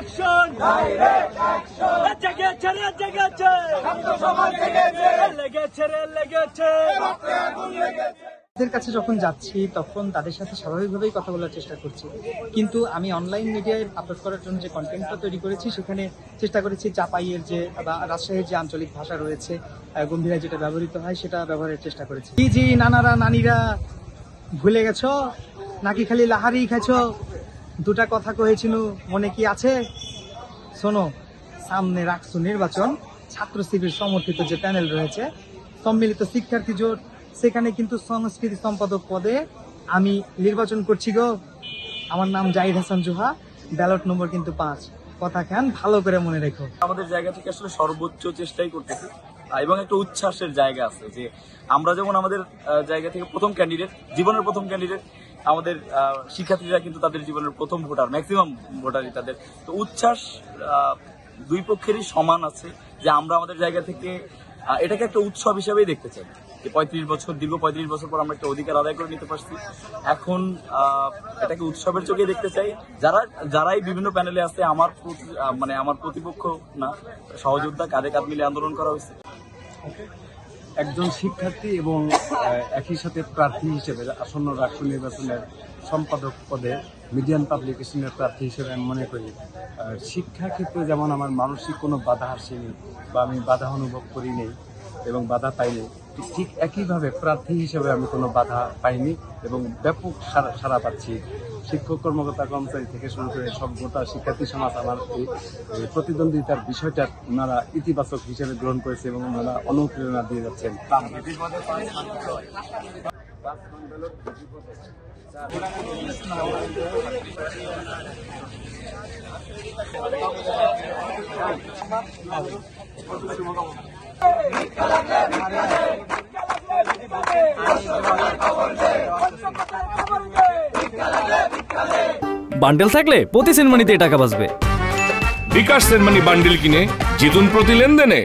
Action জেগেছে রে জেগেছে লেগেছে রে লেগেছে। তাদের কাছে যখন যাচ্ছি তখন তাদের সাথে স্বাভাবিকভাবেই কথা বলার চেষ্টা করছি, কিন্তু আমি অনলাইন মিডিয়ায় আপলোড করার জন্য যে কন্টেন্টটা তৈরি করেছি সেখানে চেষ্টা করেছি চাপাইয়ের যে বা রাজশাহীর যে আঞ্চলিক ভাষা রয়েছে গম্ভীরায় যেটা ব্যবহৃত হয় সেটা ব্যবহারের চেষ্টা করেছি। জি নানারা নানিরা ভুলে গেছো নাকি খালি লাহারি খাইছো, দুটা কথা কহেছিল মনে কি আছে? শোনো, সামনে রাখছো নির্বাচন, ছাত্র শিবির সমর্থিত যে প্যানেল রয়েছে সম্মিলিত শিক্ষার্থী জোট, সেখানে কিন্তু সংস্কৃতি সম্পাদক পদে আমি নির্বাচন করছি গো। আমার নাম জাহিদ হাসান জোহা, ব্যালট নম্বর কিন্তু 5। কথা খান ভালো করে মনে রেখো। আমাদের জায়গা থেকে আসলে সর্বোচ্চ চেষ্টাই করতেছি এবং একটা উচ্ছ্বাসের জায়গা আছে যে আমরা যেমন আমাদের জায়গা থেকে প্রথম ক্যান্ডিডেট, জীবনের প্রথম ক্যান্ডিডেট, আমাদের শিক্ষার্থীরা কিন্তু তাদের জীবনের প্রথম ভোটার, ম্যাক্সিমাম ভোটারই তাদের। তো উচ্ছ্বাস দুই পক্ষেরই সমান আছে যে আমরা আমাদের জায়গা থেকে এটাকে একটা উৎসব হিসেবেই দেখতে চাই যে 35 বছর, দীর্ঘ 35 বছর পর আমরা একটা অধিকার আদায় করে নিতে পারছি। এখন এটাকে উৎসবের চোখে দেখতে চাই। যারাই বিভিন্ন প্যানেলে আছে আমার প্রতিপক্ষ না, সহযোদ্ধা, কাঁধে কাঁধ মিলে আন্দোলন করা হয়েছে। একজন শিক্ষার্থী এবং একই সাথে প্রার্থী হিসেবে আসন্ন রাষ্ট্র নির্বাচনের সম্পাদক পদে মিডিয়াম পাবলিকেশনের প্রার্থী হিসেবে আমি মনে করি শিক্ষা ক্ষেত্রে যেমন আমার মানসিক কোনো বাধা আসেনি বা আমি বাধা অনুভব করিনি এবং বাধা পাইনি, ঠিক একইভাবে প্রার্থী হিসেবে আমি কোনো বাধা পাইনি এবং ব্যাপক সাড়া পাচ্ছি। শিক্ষক, কর্মকর্তা, কর্মচারী থেকে শুরু করে সব গোটা শিক্ষার্থী সমাজ আমার এই প্রতিদ্বন্দ্বিতার বিষয়টা ওনারা ইতিবাচক হিসেবে গ্রহণ করেছে এবং ওনারা অনুপ্রেরণা দিয়ে যাচ্ছেন। বান্ডেল থাকলে প্রতি সেনমানিতে টাকা বাঁচবে। বিকাশ সেনমানি বান্ডেল কিনে জিতুন প্রতি লেনদেনে।